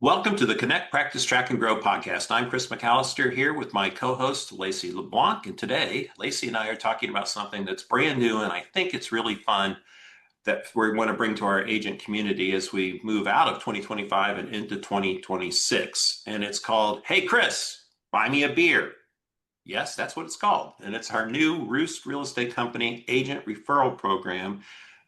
Welcome to the Connect, Practice, Track, and Grow podcast. I'm Chris McAllister here with my co-host, Laci LeBlanc. And today, Laci and I are talking about something that's brand new, and I think it's really fun that we want to bring to our agent community as we move out of 2025 and into 2026. And it's called, Hey, Chris, buy me a beer. Yes, that's what it's called. And it's our new ROOST Real Estate Company agent referral program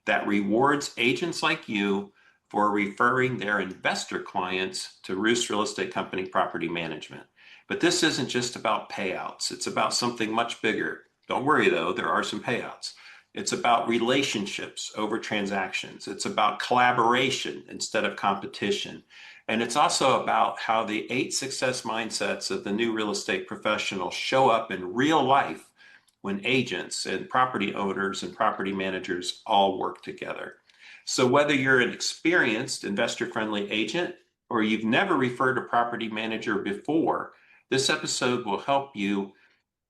that rewards agents like you for referring their investor clients to Roost Real Estate Company Property Management. But this isn't just about payouts. It's about something much bigger. Don't worry though, there are some payouts. It's about relationships over transactions. It's about collaboration instead of competition. And it's also about how the 8 success mindsets of the new real estate professional show up in real life when agents and property owners and property managers all work together. So whether you're an experienced investor-friendly agent or you've never referred a property manager before, this episode will help you.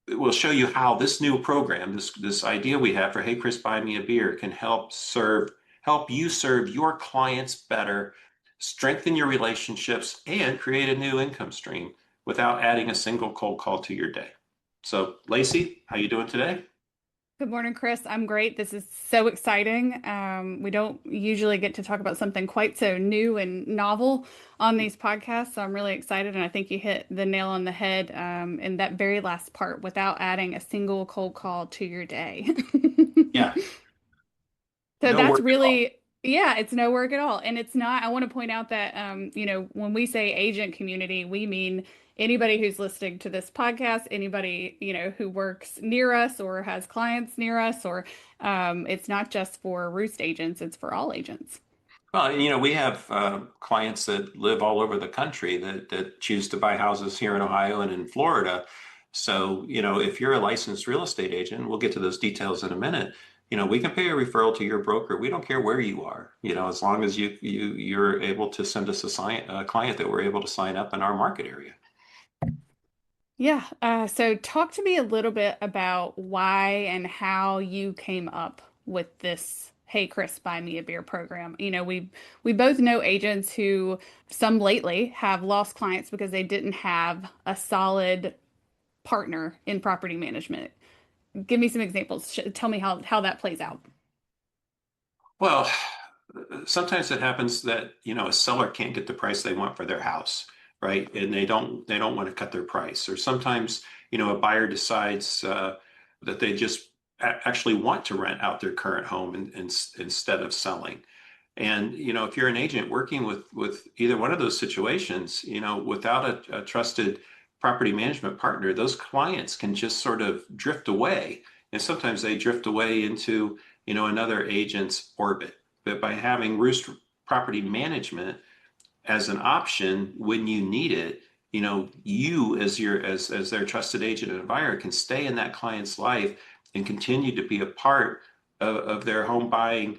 It will show you how this new program, this idea we have for Hey Chris, buy me a beer, can help you serve your clients better, strengthen your relationships, and create a new income stream without adding a single cold call to your day. So, Laci, how you doing today? Good morning, Chris. I'm great. This is so exciting. We don't usually get to talk about something quite so new and novel on these podcasts, so I'm really excited. And I think you hit the nail on the head in that very last part without adding a single cold call to your day. Yeah, So no that's work at all. really, yeah, it's no work at all. And it's not, I want to point out that, when we say agent community, we mean anybody who's listening to this podcast, anybody, who works near us or has clients near us, or it's not just for Roost agents, it's for all agents. Well, we have clients that live all over the country that choose to buy houses here in Ohio and in Florida. So, if you're a licensed real estate agent, we'll get to those details in a minute. We can pay a referral to your broker. We don't care where you are, as long as you're able to send us a client that we're able to sign up in our market area. Yeah. So talk to me a little bit about why and how you came up with this Hey Chris, buy me a beer program. We both know agents who some lately have lost clients because they didn't have a solid partner in property management. Give me some examples. Tell me how that plays out. Well, sometimes it happens that, a seller can't get the price they want for their house, right? And they don't want to cut their price. Or sometimes, a buyer decides that they just actually want to rent out their current home instead of selling. And, if you're an agent working with either one of those situations, without a trusted property management partner, those clients can just sort of drift away. And sometimes they drift away into, another agent's orbit. But by having Roost Property Management as an option when you need it, you as their trusted agent and buyer can stay in that client's life and continue to be a part of their home buying,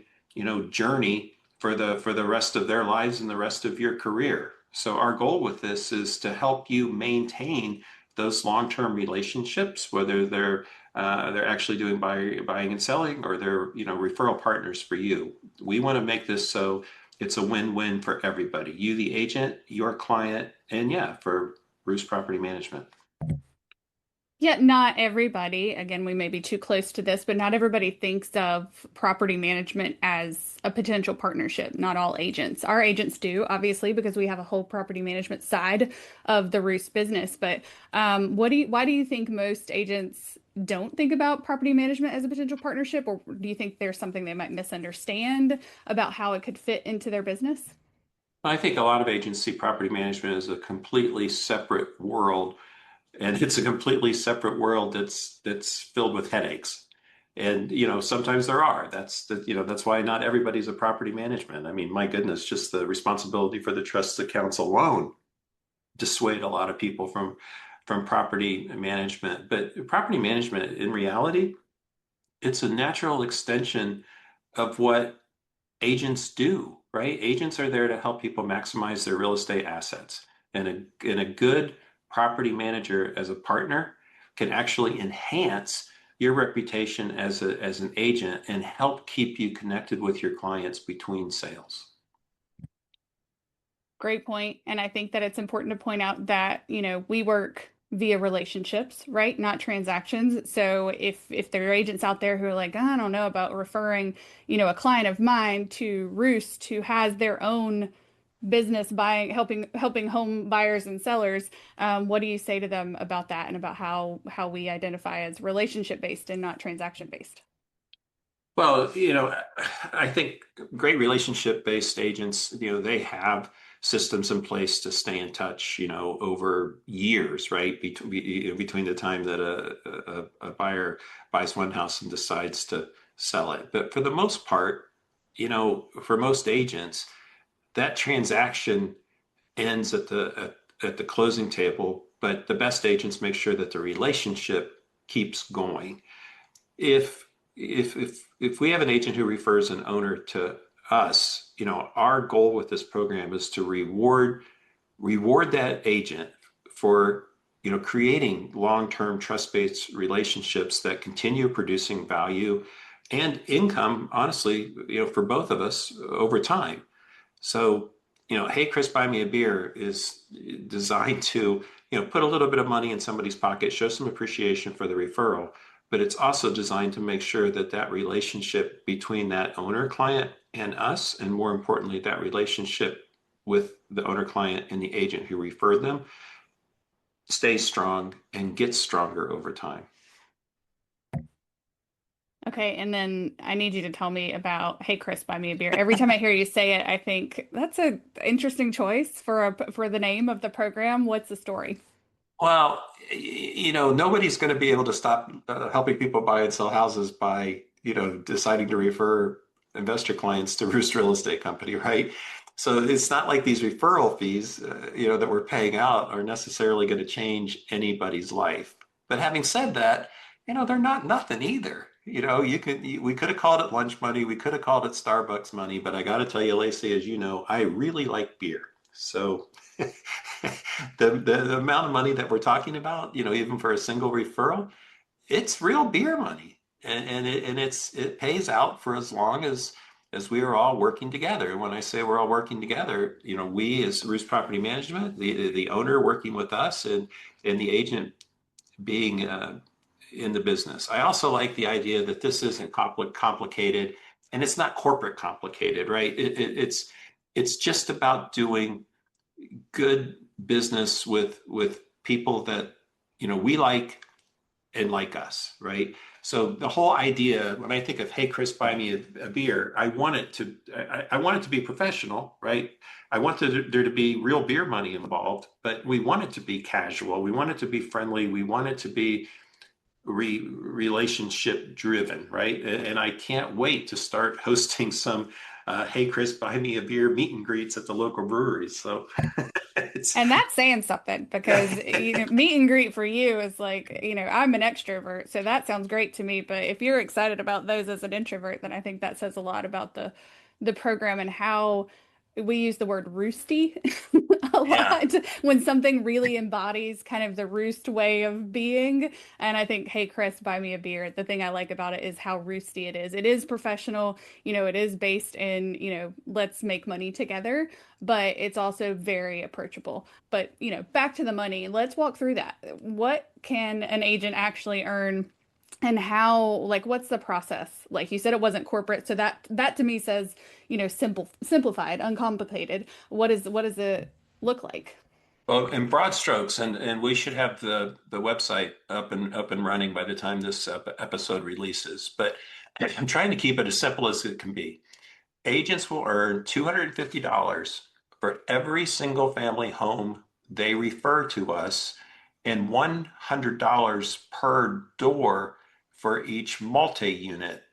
journey for the rest of their lives and the rest of your career. So our goal with this is to help you maintain those long-term relationships, whether they're actually doing buying and selling, or they're referral partners for you. We want to make this so it's a win-win for everybody. You, the agent, your client, and yeah, for Bruce Property Management. Yeah, not everybody, again, we may be too close to this, but not everybody thinks of property management as a potential partnership. Not all agents. Our agents do, obviously, because we have a whole property management side of the Roost business. But why do you think most agents don't think about property management as a potential partnership? Or do you think there's something they might misunderstand about how it could fit into their business? I think a lot of agents see property management as a completely separate world, and it's a completely separate world that's filled with headaches. And sometimes there are. That's why not everybody's a property management. I mean, my goodness, just the responsibility for the trust accounts alone dissuade a lot of people from property management. But property management, in reality, it's a natural extension of what agents do, right? Agents are there to help people maximize their real estate assets. And a good property manager as a partner can actually enhance your reputation as an agent and help keep you connected with your clients between sales. Great point. And I think that it's important to point out that, we work via relationships, right? Not transactions. So if there are agents out there who are like, I don't know about referring, a client of mine to Roost who has their own business buying, helping home buyers and sellers, what do you say to them about that and about how we identify as relationship based and not transaction based? Well, I think great relationship-based agents, they have systems in place to stay in touch, over years, right? Between the time that a buyer buys one house and decides to sell it. But for the most part, for most agents, that transaction ends at the closing table, but the best agents make sure that the relationship keeps going. If we have an agent who refers an owner to us, our goal with this program is to reward that agent for creating long-term trust-based relationships that continue producing value and income, honestly, for both of us over time. So, Hey Chris, buy me a beer is designed to, put a little bit of money in somebody's pocket, show some appreciation for the referral, but it's also designed to make sure that that relationship between that owner client and us, and more importantly, that relationship with the owner client and the agent who referred them, stays strong and gets stronger over time. Okay, and then I need you to tell me about Hey Chris, buy me a beer. Every time I hear you say it, I think that's a interesting choice for the name of the program. What's the story? Well, nobody's going to be able to stop helping people buy and sell houses by, deciding to refer investor clients to Roost Real Estate Company, right? So it's not like these referral fees, that we're paying out are necessarily going to change anybody's life. But having said that, they're not nothing either. We could have called it lunch money, we could have called it Starbucks money, but I got to tell you, Lacey, as you know, I really like beer. So the amount of money that we're talking about, even for a single referral, it's real beer money, and it pays out for as long as we are all working together. When I say we're all working together, we as Roost Property Management, the owner working with us, and the agent being in the business. I also like the idea that this isn't complicated, and it's not corporate complicated, right? It's just about doing good business with people that we like and like us, right? So the whole idea, when I think of Hey Chris, buy me a beer, I want it to be professional, right? I want there to be real beer money involved, but we want it to be casual. We want it to be friendly. We want it to be relationship driven, right? And I can't wait to start hosting some Hey Chris, buy me a beer meet and greets at the local breweries. So it's And that's saying something because meet and greet for you is like, I'm an extrovert, so that sounds great to me. But if you're excited about those as an introvert, then I think that says a lot about the program and how we use the word roosty a yeah. lot when something really embodies kind of the roost way of being. And I think, hey, Chris, buy me a beer. The thing I like about it is how roosty it is. It is professional, it is based in, let's make money together, but it's also very approachable. But, back to the money, let's walk through that. What can an agent actually earn? And how, like, what's the process? Like you said, it wasn't corporate, so that to me says, simplified, uncomplicated. What does it look like? Well, in broad strokes, and we should have the website up and running by the time this episode releases. But I'm trying to keep it as simple as it can be. Agents will earn $250 for every single family home they refer to us, and $100 per door for each multi-unit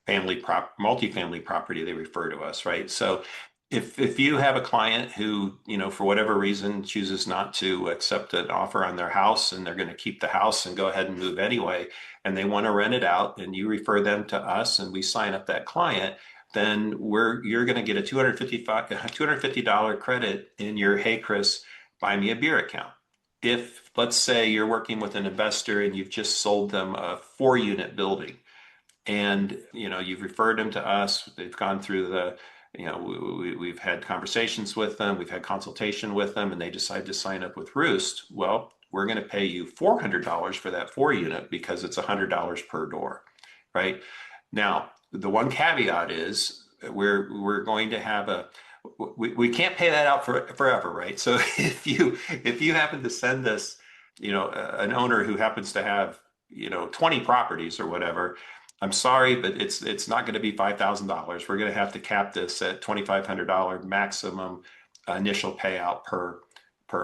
multifamily property they refer to us, right? So if you have a client who, for whatever reason chooses not to accept an offer on their house, and they're going to keep the house and go ahead and move anyway, and they want to rent it out, and you refer them to us and we sign up that client, then you're going to get a $250 credit in your Hey Chris, buy me a beer account. If, let's say, you're working with an investor and you've just sold them a 4-unit building, and you've referred them to us, they've gone through we've had conversations with them, we've had consultation with them, and they decide to sign up with Roost. Well, we're going to pay you $400 for that 4 unit because it's $100 per door, right? Now, the one caveat is we're going to have we can't pay that out forever, right? So if you happen to send us, an owner who happens to have, 20 properties or whatever, I'm sorry, but it's not going to be $5,000. We're going to have to cap this at $2,500 maximum initial payout per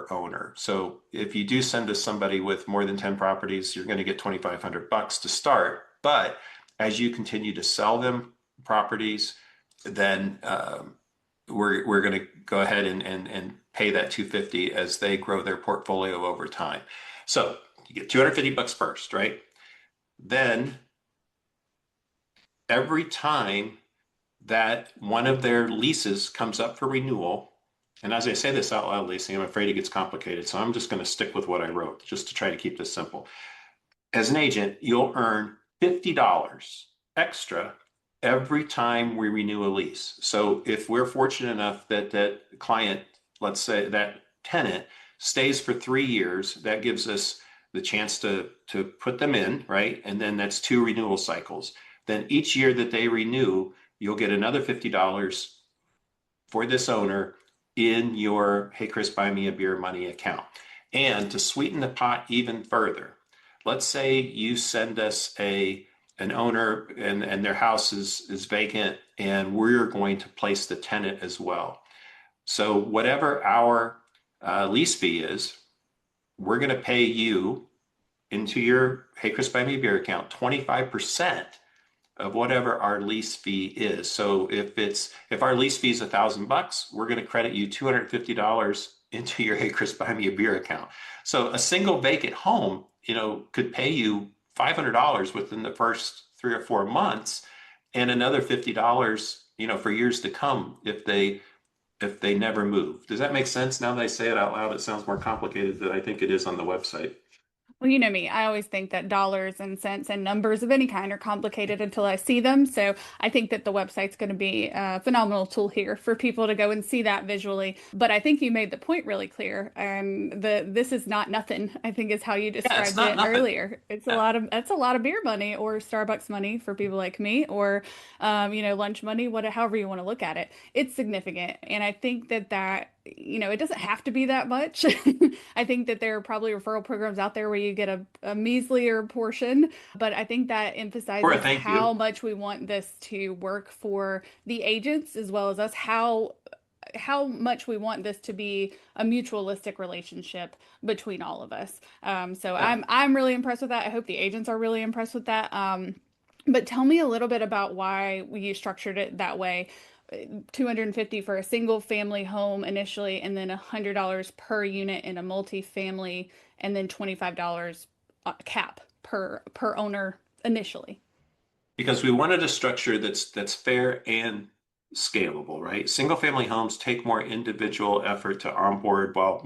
owner. So if you do send us somebody with more than 10 properties, you're going to get $2,500 to start. But as you continue to sell them properties, then we're going to go ahead and pay that 250 as they grow their portfolio over time. So you get $250 first, right? Then every time that one of their leases comes up for renewal, and as I say this out loud, Laci, I'm afraid it gets complicated, so I'm just going to stick with what I wrote just to try to keep this simple. As an agent, you'll earn $50 extra every time we renew a lease. So if we're fortunate enough that that client, let's say that tenant, stays for 3 years, that gives us the chance to put them in, right? And then that's 2 renewal cycles. Then each year that they renew, you'll get another $50 for this owner in your Hey Chris, buy me a beer money account. And to sweeten the pot even further, let's say you send us an owner and their house is vacant, and we're going to place the tenant as well. So whatever our lease fee is, we're going to pay you into your Hey Chris, buy me a beer account 25% of whatever our lease fee is. So if our lease fee is $1,000, we're going to credit you $250 into your Hey Chris, buy me a beer account. So a single vacant home, could pay you $500 within the first 3 or 4 months, and another $50, for years to come if they never move. Does that make sense? Now that I say it out loud, it sounds more complicated than I think it is on the website. Well, you know me, I always think that dollars and cents and numbers of any kind are complicated until I see them. So I think that the website's going to be a phenomenal tool here for people to go and see that visually. But I think you made the point really clear. This is not nothing, I think is how you Yeah, it's described not it nothing. earlier. Yeah. That's a lot of beer money or Starbucks money for people like me, or lunch money, however you want to look at it. It's significant. And I think that it doesn't have to be that much. I think that there are probably referral programs out there where you get a measlier portion, but I think that Or a emphasizes thank how you. much we want this to work for the agents as well as us, how much we want this to be a mutualistic relationship between all of us. So Yeah. I'm really impressed with that. I hope the agents are really impressed with that. But tell me a little bit about why you structured it that way. 250 for a single family home initially, and then $100 per unit in a multi-family, and then $25 cap per owner initially. Because we wanted a structure that's fair and scalable, right? Single family homes take more individual effort to onboard, while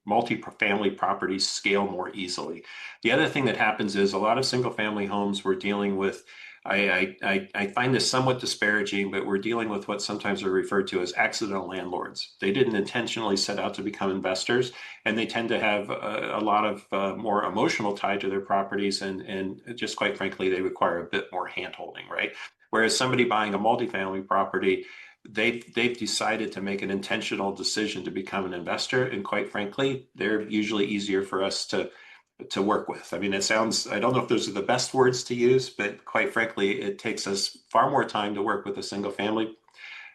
multi-family properties scale more easily. The other thing that happens is a lot of single family homes we're dealing with. I find this somewhat disparaging, but we're dealing with what sometimes are referred to as accidental landlords. They didn't intentionally set out to become investors, and they tend to have a lot of more emotional tie to their properties, and just quite frankly, they require a bit more handholding, right? Whereas somebody buying a multifamily property, they've decided to make an intentional decision to become an investor, and quite frankly, they're usually easier for us to work with. I mean, I don't know if those are the best words to use, but quite frankly, it takes us far more time to work with a single family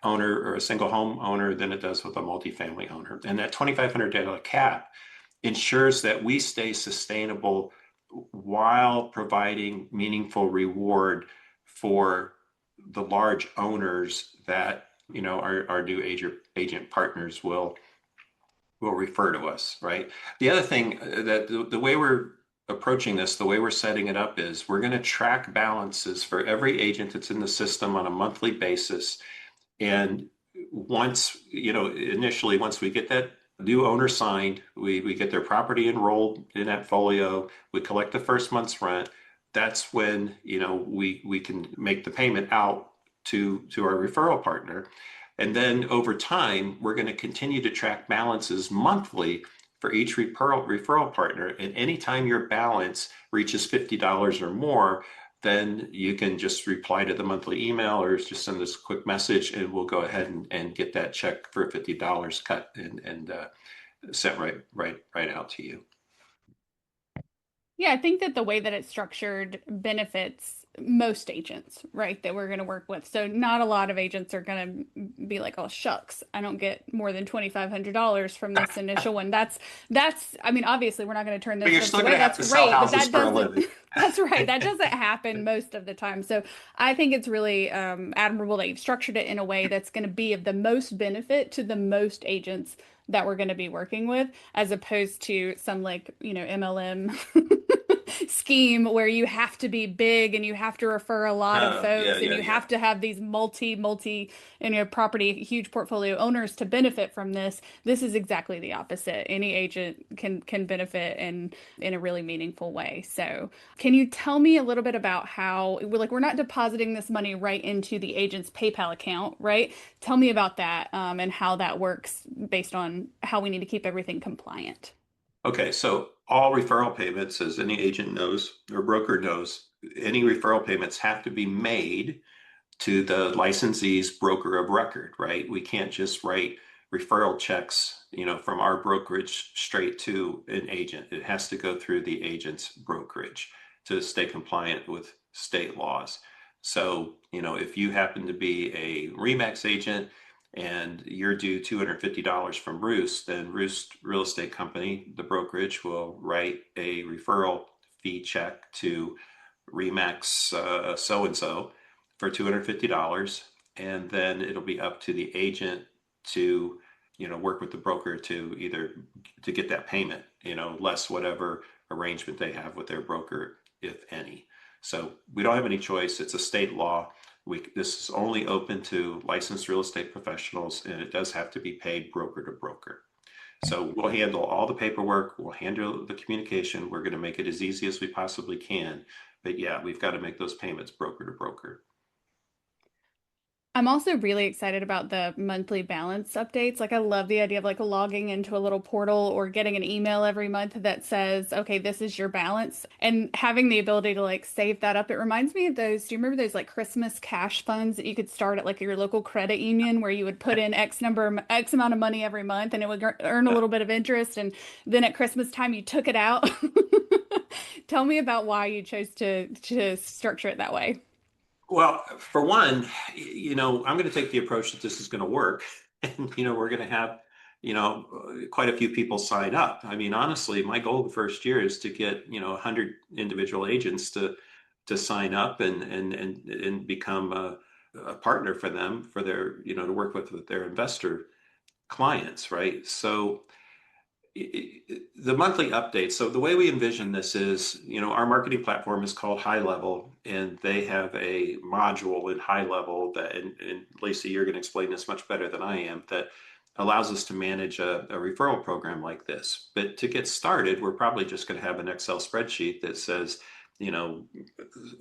owner or a single home owner than it does with a multifamily owner. And that $2,500 cap ensures that we stay sustainable while providing meaningful reward for the large owners that, our new agent partners will refer to us, right? The other thing that the way we're approaching this, the way we're setting it up is we're going to track balances for every agent that's in the system on a monthly basis. And initially, once we get that new owner signed, we get their property enrolled in that folio, we collect the first month's rent. That's when, we can make the payment out to our referral partner. And then over time, we're going to continue to track balances monthly for each referral partner. And anytime your balance reaches $50 or more, then you can just reply to the monthly email or just send us a quick message, and we'll go ahead and get that check for $50 cut and sent right out to you. Yeah, I think that the way that it's structured benefits most agents, right, that we're going to work with. So not a lot of agents are going to be like, "Oh, shucks, I don't get more than $2,500 from this initial one." I mean, obviously we're not going to turn But those you're folks still going away. to have That's to sell great, but houses that for a doesn't living. that's right. That doesn't happen most of the time. So I think it's really admirable that you've structured it in a way that's going to be of the most benefit to the most agents that we're going to be working with, as opposed to some like, MLM scheme where you have to be big and you have to refer a lot of Yeah, folks and yeah, you yeah. have to have these multi, property, huge portfolio owners to benefit from this. This is exactly the opposite. Any agent can benefit in a really meaningful way. So, can you tell me a little bit about how, like, we're not depositing this money right into the agent's PayPal account, right? Tell me about that, and how that works based on how we need to keep everything compliant. Okay, so all referral payments, as any agent knows or broker knows, any referral payments have to be made to the licensee's broker of record, right? We can't just write referral checks, from our brokerage straight to an agent. It has to go through the agent's brokerage to stay compliant with state laws. So, if you happen to be a Remax agent and you're due $250 from Roost, then Roost Real Estate Company, the brokerage, will write a referral fee check to Remax so and so for $250, and then it'll be up to the agent to work with the broker to either to get that payment, less whatever arrangement they have with their broker, if any. So we don't have any choice. It's a state law. This is only open to licensed real estate professionals, and it does have to be paid broker to broker. So we'll handle all the paperwork, we'll handle the communication, we're going to make it as easy as we possibly can. But yeah, we've got to make those payments broker to broker. I'm also really excited about the monthly balance updates. Like, I love the idea of like logging into a little portal or getting an email every month that says, okay, this is your balance, and having the ability to like save that up. It reminds me of those, do you remember those like Christmas cash funds that you could start at like your local credit union where you would put in X amount of money every month and it would earn a Yeah. little bit of interest, and then at Christmas time you took it out? Tell me about why you chose to structure it that way. Well, for one, I'm going to take the approach that this is going to work. And, we're going to have, quite a few people sign up. I mean, honestly, my goal the first year is to get, 100 individual agents to sign up and become a partner for them for their, to work with their investor clients, right? So the monthly updates. So the way we envision this is, our marketing platform is called High Level, and they have a module in High Level that, and Laci, you're going to explain this much better than I am, that allows us to manage a referral program like this. But to get started, we're probably just going to have an Excel spreadsheet that says, you know,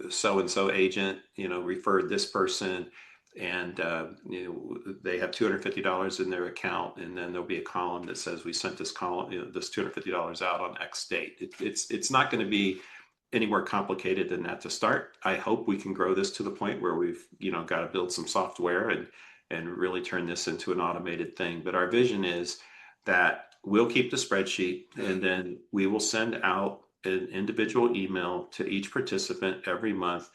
so and so agent, referred this person, and they have $250 in their account, and then there'll be a column that says we sent this column, this $250 out on X date. It's not going to be any more complicated than that to start. I hope we can grow this to the point where we've got to build some software and really turn this into an automated thing. But our vision is that we'll keep the spreadsheet, and then we will send out an individual email to each participant every month,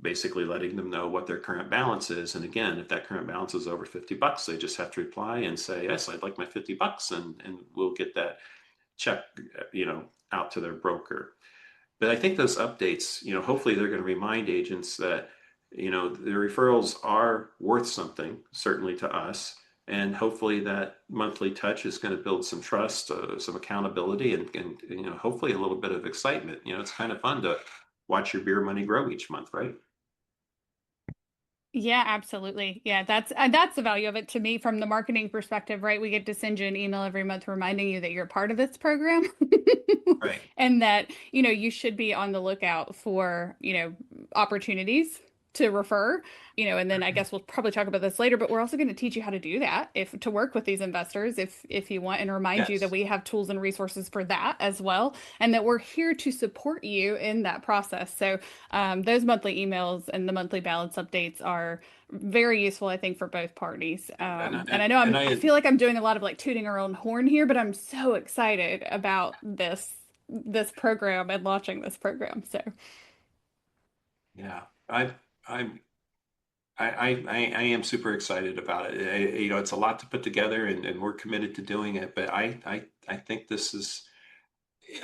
basically letting them know what their current balance is. And again, if that current balance is over $50, they just have to reply and say, yes, I'd like my $50, and we'll get that check, out to their broker. But I think those updates, hopefully they're going to remind agents that, the referrals are worth something, certainly to us. And hopefully that monthly touch is going to build some trust, some accountability, and hopefully a little bit of excitement. It's kind of fun to watch your beer money grow each month, right? Yeah, absolutely. Yeah, that's the value of it to me from the marketing perspective, right? We get to send you an email every month reminding you that you're part of this program Right. and that, you should be on the lookout for, opportunities to refer, and then I guess we'll probably talk about this later, but we're also going to teach you how to do that if to work with these investors if you want, and remind you that Yes. we have tools and resources for that as well, and that we're here to support you in that process. So those monthly emails and the monthly balance updates are very useful, I think, for both parties. And I know I feel like I'm doing a lot of like tooting our own horn here, but I'm so excited about this program and launching this program. So Yeah, I, I'm, I am super excited about it. It's a lot to put together, and we're committed to doing it. But I think this is,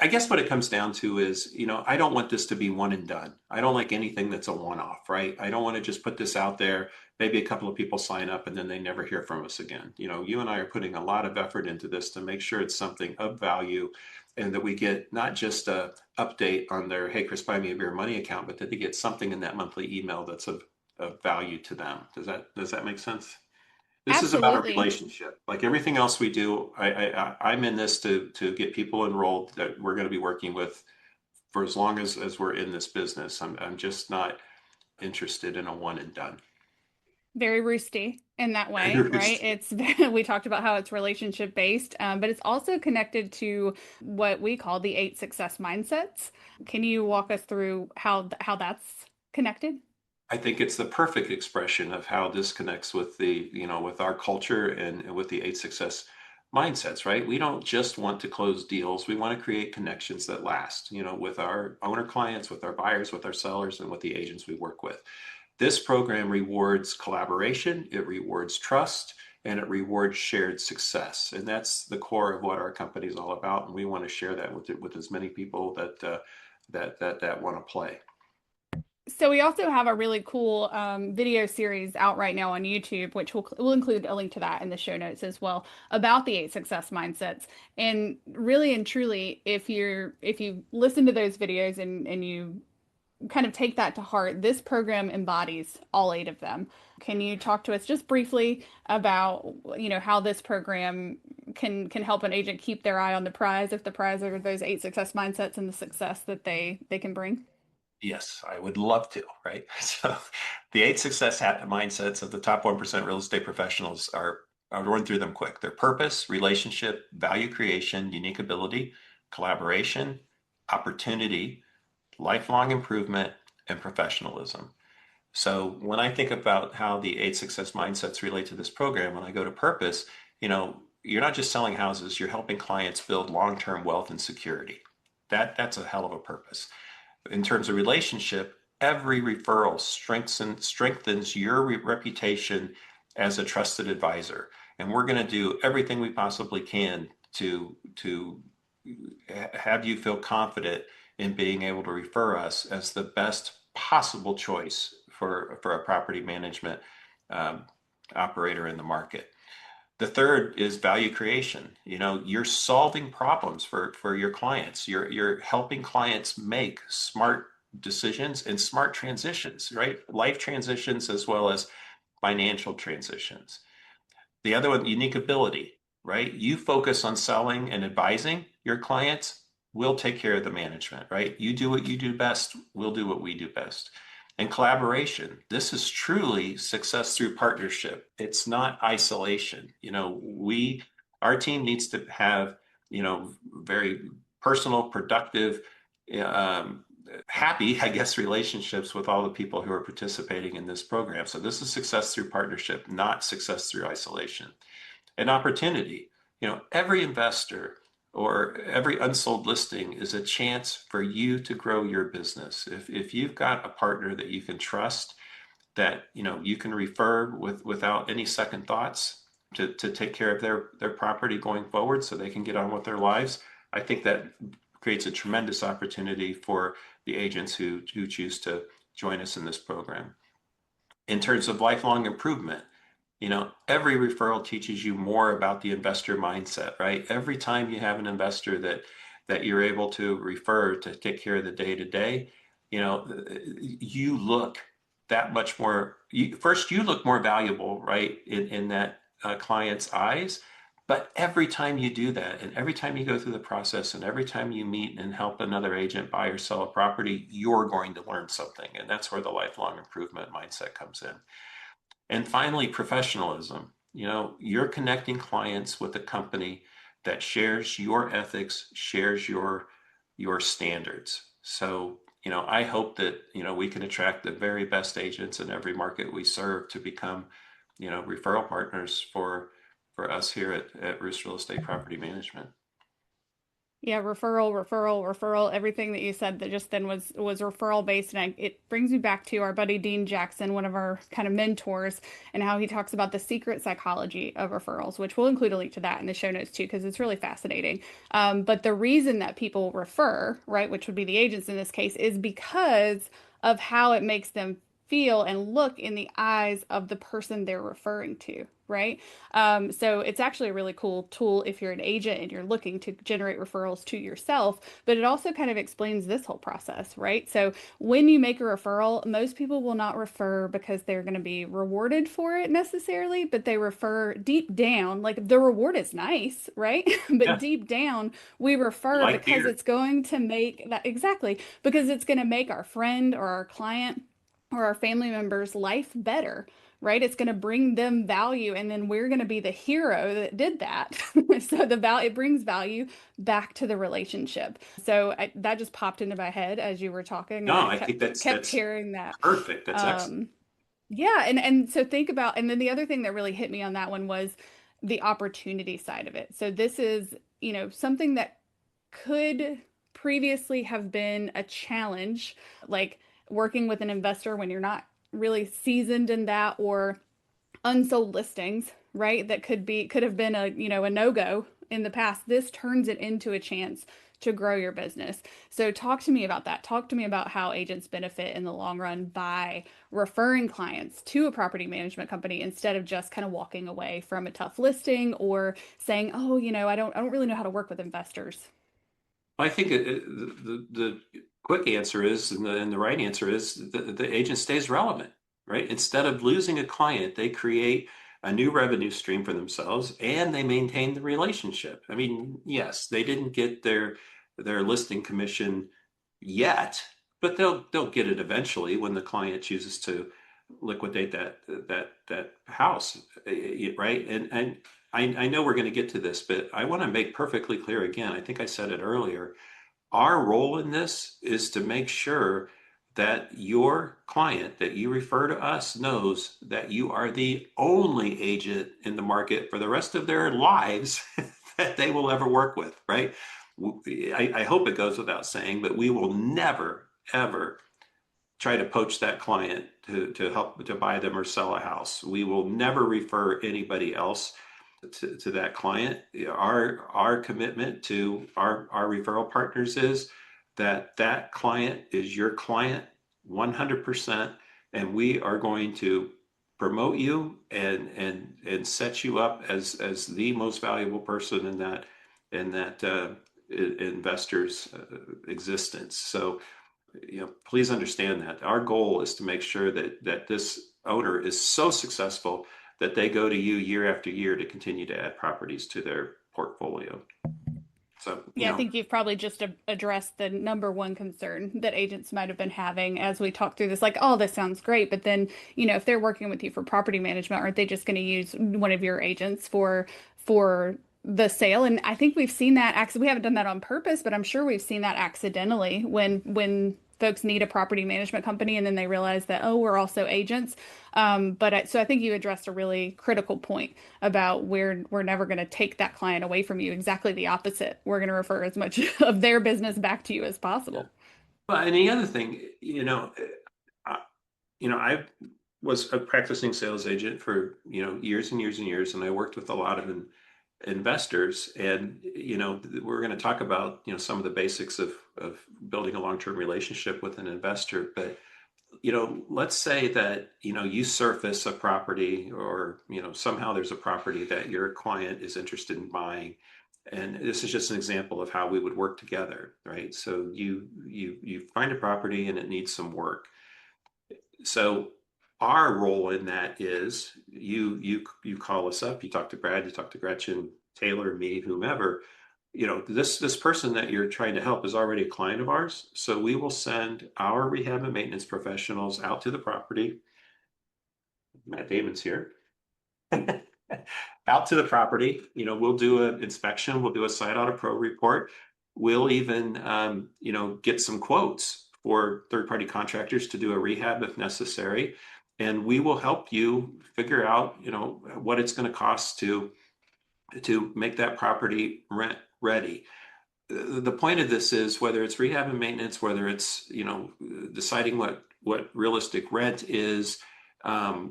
I guess what it comes down to is, I don't want this to be one and done. I don't like anything that's a one-off, right? I don't want to just put this out there. Maybe a couple of people sign up and then they never hear from us again. You and I are putting a lot of effort into this to make sure it's something of value and that we get not just a update on their, hey, Chris, buy me a beer money account, but that they get something in that monthly email that's of value to them. Does that make sense? This is about a absolutely. relationship. Like everything else we do, I'm in this to get people enrolled that we're going to be working with for as long as we're in this business. I'm just not interested in a one and done. Very roosty in that way, right? It's we talked about how it's relationship based, but it's also connected to what we call the 8 success mindsets. Can you walk us through how that's connected? I think it's the perfect expression of how this connects with with our culture and with the 8 success mindsets, right? We don't just want to close deals. We want to create connections that last, with our owner clients, with our buyers, with our sellers, and with the agents we work with. This program rewards collaboration, it rewards trust, and it rewards shared success. And that's the core of what our company is all about. And we want to share that with as many people that want to play. So we also have a really cool video series out right now on YouTube, which we'll include a link to that in the show notes as well, about the 8 success mindsets. And really and truly, if you listen to those videos and you kind of take that to heart, this program embodies all 8 of them. Can you talk to us just briefly about, how this program can help an agent keep their eye on the prize, if the prize are those 8 success mindsets and the success that they can bring? Yes, I would love to, right? So the 8 success mindsets of the top 1% real estate professionals are, I'll run through them quick. Their purpose, relationship, value creation, unique ability, collaboration, opportunity, lifelong improvement, and professionalism. So when I think about how the 8 success mindsets relate to this program, when I go to purpose, you're not just selling houses, you're helping clients build long-term wealth and security. That's a hell of a purpose. In terms of relationship, every referral strengthens your reputation as a trusted advisor. And we're going to do everything we possibly can to have you feel confident in being able to refer us as the best possible choice for a property management um, operator in the market. The third is value creation. You're solving problems for your clients. You're helping clients make smart decisions and smart transitions, right? Life transitions as well as financial transitions. The other one, unique ability, right? You focus on selling and advising your clients. We'll take care of the management, right? You do what you do best. We'll do what we do best. And collaboration. This is truly success through partnership. It's not isolation. Our team needs to have, very personal, productive, um, happy, I guess, relationships with all the people who are participating in this program. So this is success through partnership, not success through isolation. An opportunity. Every investor or every unsold listing is a chance for you to grow your business. If you've got a partner that you can trust, that you can refer without any second thoughts to take care of their property going forward so they can get on with their lives, I think that creates a tremendous opportunity for the agents who choose to join us in this program. In terms of lifelong improvement, every referral teaches you more about the investor mindset, right? Every time you have an investor that you're able to refer to take care of the day to day, you look that much more. First, you look more valuable, right, in that client's eyes. But every time you do that, and every time you go through the process, and every time you meet and help another agent buy or sell a property, you're going to learn something. And that's where the lifelong improvement mindset comes in. And finally, professionalism. You're connecting clients with a company that shares your ethics, shares your standards. So, I hope that, we can attract the very best agents in every market we serve to become, referral partners for us here at ROOST Real Estate Property Management. Yeah, referral. Everything that you said that just then was referral based, and it brings me back to our buddy Dean Jackson, one of our kind of mentors, and how he talks about the secret psychology of referrals, which we'll include a link to that in the show notes too, because it's really fascinating. But the reason that people refer, right, which would be the agents in this case, is because of how it makes them feel and look in the eyes of the person they're referring to, right? So it's actually a really cool tool if you're an agent and you're looking to generate referrals to yourself, but it also kind of explains this whole process, right? So when you make a referral, most people will not refer because they're going to be rewarded for it necessarily, but they refer deep down, like the reward is nice, right? But Yeah, deep down, we refer like because beer. it's going to make that exactly because it's going to make our friend or our client or our family member's life better, right? It's going to bring them value, and then we're going to be the hero that did that. So the value it brings value back to the relationship. So that just popped into my head as you were talking, and No, I I think kept that's hearing that. perfect. That's excellent. Um, yeah, and so think about, and then the other thing that really hit me on that one was the opportunity side of it. So this is, something that could previously have been a challenge, like working with an investor when you're not really seasoned in that, or unsold listings, right? That could have been a no-go in the past. This turns it into a chance to grow your business. So talk to me about that. Talk to me about how agents benefit in the long run by referring clients to a property management company instead of just kind of walking away from a tough listing or saying, "Oh, I don't really know how to work with investors." I think the quick answer is, and the right answer is, the agent stays relevant, right? Instead of losing a client, they create a new revenue stream for themselves and they maintain the relationship. I mean, yes, they didn't get their listing commission yet, but they'll get it eventually when the client chooses to liquidate that house, right? And I know we're going to get to this, but I want to make perfectly clear again. I think I said it earlier. Our role in this is to make sure that your client that you refer to us knows that you are the only agent in the market for the rest of their lives that they will ever work with, right? I hope it goes without saying, but we will never, ever try to poach that client to help to buy them or sell a house. We will never refer anybody else to that client. Our commitment to our referral partners is that client is your client 100%, and we are going to promote you and set you up as the most valuable person in that investor's existence. So please understand that our goal is to make sure that this owner is so successful that they go to you year after year to continue to add properties to their portfolio. So, Yeah, I think you've probably just addressed the number one concern that agents might have been having as we talk through this. Like, oh, this sounds great, but then, if they're working with you for property management, aren't they just going to use one of your agents for the sale? And I think we've seen that we haven't done that on purpose, but I'm sure we've seen that accidentally when folks need a property management company and then they realize that, oh, we're also agents. So I think you addressed a really critical point about we're never going to take that client away from you. Exactly the opposite. We're going to refer as much of their business back to you as yeah. possible. But and the other thing, I, I was a practicing sales agent for years and years and years, and I worked with a lot of investors. And we're going to talk about some of the basics of building a long-term relationship with an investor. But let's say that you surface a property, or somehow there's a property that your client is interested in buying, and this is just an example of how we would work together, right? So you find a property and it needs some work. So our role in that is you call us up, you talk to Brad, you talk to Gretchen, Taylor, me, whomever, this person that you're trying to help is already a client of ours. So we will send our rehab and maintenance professionals out to the property. Matt Damon's here. Out to the property. We'll do an inspection. We'll do a site audit pro report. We'll even, get some quotes for third-party contractors to do a rehab if necessary. And we will help you figure out, what it's going to cost to make that property rent ready. The point of this is whether it's rehab and maintenance, whether it's, deciding what realistic rent is, what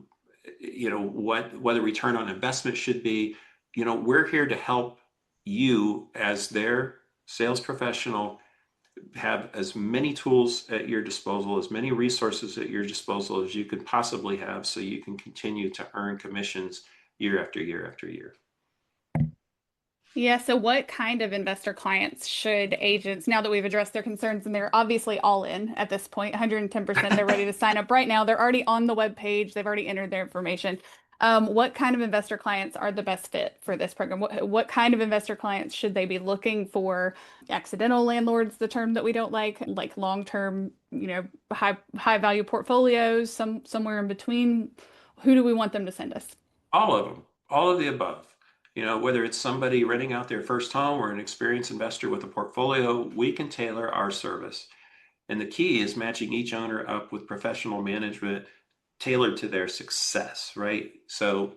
the return on investment should be. We're here to help you as their sales professional have as many tools at your disposal, as many resources at your disposal as you could possibly have, so you can continue to earn commissions year after year after year. Yeah, so what kind of investor clients should agents, now that we've addressed their concerns and they're obviously all in at this point, 110%, they're ready to sign up right now. They're already on the web page, they've already entered their information. What kind of investor clients are the best fit for this program? What kind of investor clients should they be looking for? Accidental landlords, the term that we don't like long-term, high value portfolios, somewhere in between. Who do we want them to send us? All of them, all of the above. Whether it's somebody renting out their first home or an experienced investor with a portfolio, we can tailor our service. And the key is matching each owner up with professional management tailored to their success, right? So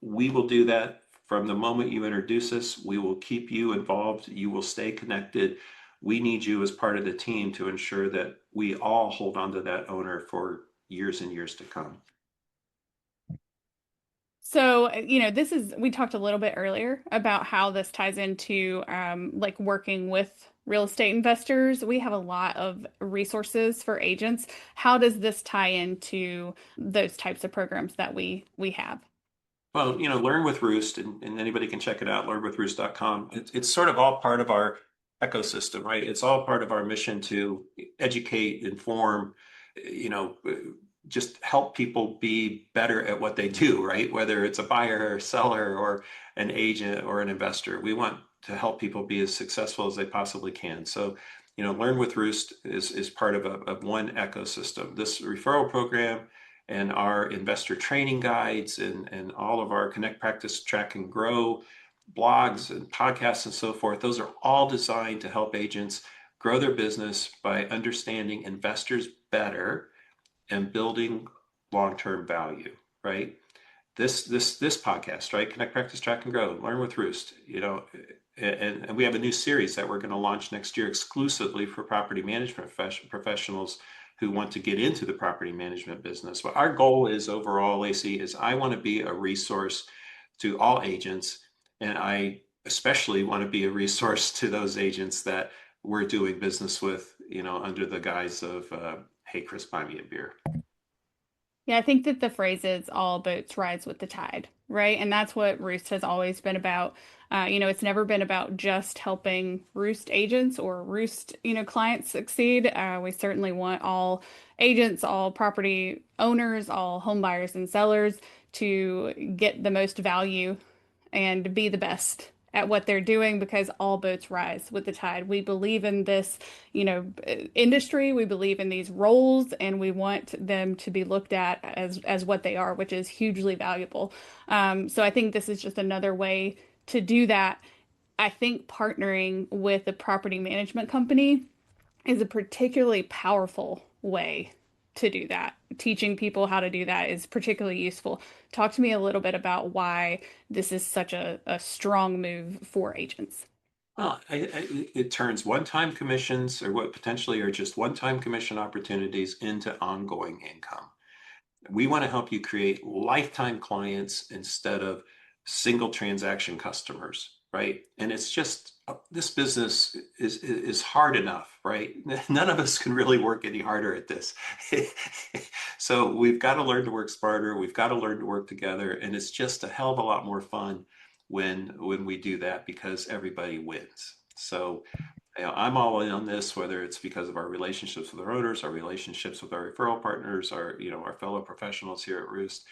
we will do that from the moment you introduce us. We will keep you involved. You will stay connected. We need you as part of the team to ensure that we all hold on to that owner for years and years to come. So, we talked a little bit earlier about how this ties into like working with real estate investors. We have a lot of resources for agents. How does this tie into those types of programs that we have? Well, Learn with Roost, and anybody can check it out, learnwithroost.com. It's sort of all part of our ecosystem, right? It's all part of our mission to educate, inform, you know, just help people be better at what they do, right? Whether it's a buyer or seller or an agent or an investor, we want to help people be as successful as they possibly can. So, Learn with Roost is part of one ecosystem. This referral program and our investor training guides and all of our Connect, Practice, Track, and Grow blogs and podcasts and so forth, those are all designed to help agents grow their business by understanding investors better and building long-term value, right? This podcast, right? Connect, Practice, Track, and Grow, Learn with Roost, and we have a new series that we're going to launch next year exclusively for property management professionals who want to get into the property management business. What our goal is overall, Laci, is I want to be a resource to all agents, and I especially want to be a resource to those agents that we're doing business with, under the guise of, hey, Chris, buy me a beer. Yeah, I think that the phrase is all boats rise with the tide, right? And that's what Roost has always been about. It's never been about just helping Roost agents or Roost, clients succeed. We certainly want all agents, all property owners, all home buyers and sellers to get the most value and be the best at what they're doing because all boats rise with the tide. We believe in this, industry. We believe in these roles, and we want them to be looked at as what they are, which is hugely valuable. So I think this is just another way to do that. I think partnering with a property management company is a particularly powerful way to do that. Teaching people how to do that is particularly useful. Talk to me a little bit about why this is such a strong move for agents. Well, it turns one-time commissions or what potentially are just one-time commission opportunities into ongoing income. We want to help you create lifetime clients instead of single transaction customers, right? And it's just this business is hard enough, right? None of us can really work any harder at this. So we've got to learn to work smarter. We've got to learn to work together, and it's just a hell of a lot more fun when we do that because everybody wins. So I'm all in on this, whether it's because of our relationships with our owners, our relationships with our referral partners, our fellow professionals here at Roost.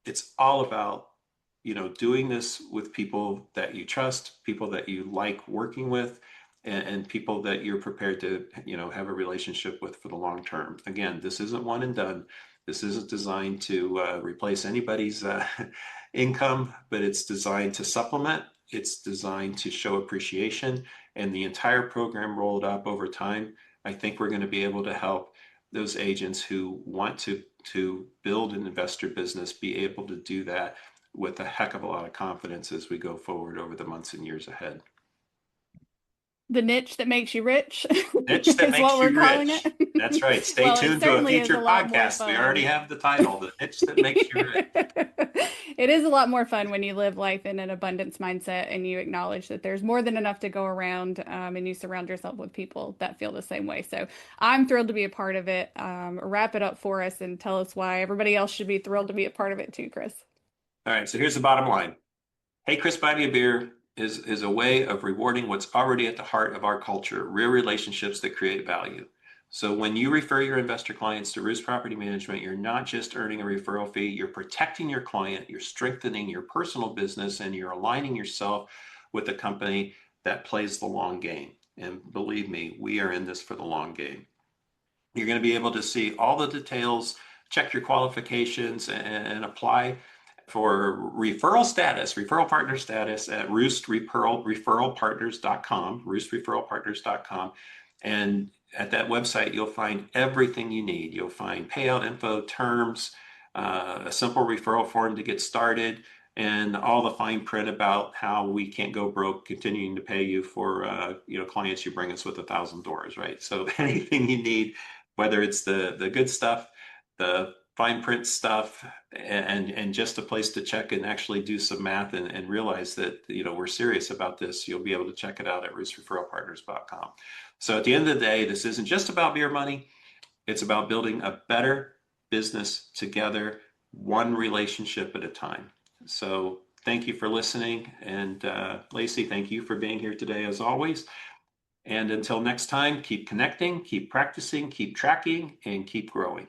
It's all about, doing this with people that you trust, people that you like working with, and people that you're prepared to, have a relationship with for the long term. Again, this isn't one and done. This isn't designed to replace anybody's income, but it's designed to supplement. It's designed to show appreciation, and the entire program rolled up over time. I think we're going to be able to help those agents who want to build an investor business be able to do that with a heck of a lot of confidence as we go forward over the months and years ahead. The niche that makes you rich Niche that is what makes we're you calling rich. it. That's right. Stay Well, it tuned to a certainly is a future lot more podcast. We already fun. have the title, The Niche That Makes You Rich. It is a lot more fun when you live life in an abundance mindset and you acknowledge that there's more than enough to go around, and you surround yourself with people that feel the same way. So I'm thrilled to be a part of it. Wrap it up for us and tell us why everybody else should be thrilled to be a part of it too, Chris. All right, so here's the bottom line. Hey, Chris, buy me a beer is a way of rewarding what's already at the heart of our culture, real relationships that create value. So when you refer your investor clients to Roost Property Management, you're not just earning a referral fee, you're protecting your client, you're strengthening your personal business, and you're aligning yourself with a company that plays the long game. And believe me, we are in this for the long game. You're going to be able to see all the details, check your qualifications, and apply for referral partner status at referralpartners.com, roostreferralpartners.com. And at that website, you'll find everything you need. You'll find payout info, terms, a simple referral form to get started, and all the fine print about how we can't go broke continuing to pay you for clients you bring us with 1,000 doors, right? So anything you need, whether it's the good stuff, the fine print stuff, and just a place to check and actually do some math and realize that we're serious about this, you'll be able to check it out at roostreferralpartners.com. So at the end of the day, this isn't just about beer money. It's about building a better business together, one relationship at a time. So thank you for listening. And Laci, thank you for being here today as always. And until next time, keep connecting, keep practicing, keep tracking, and keep growing.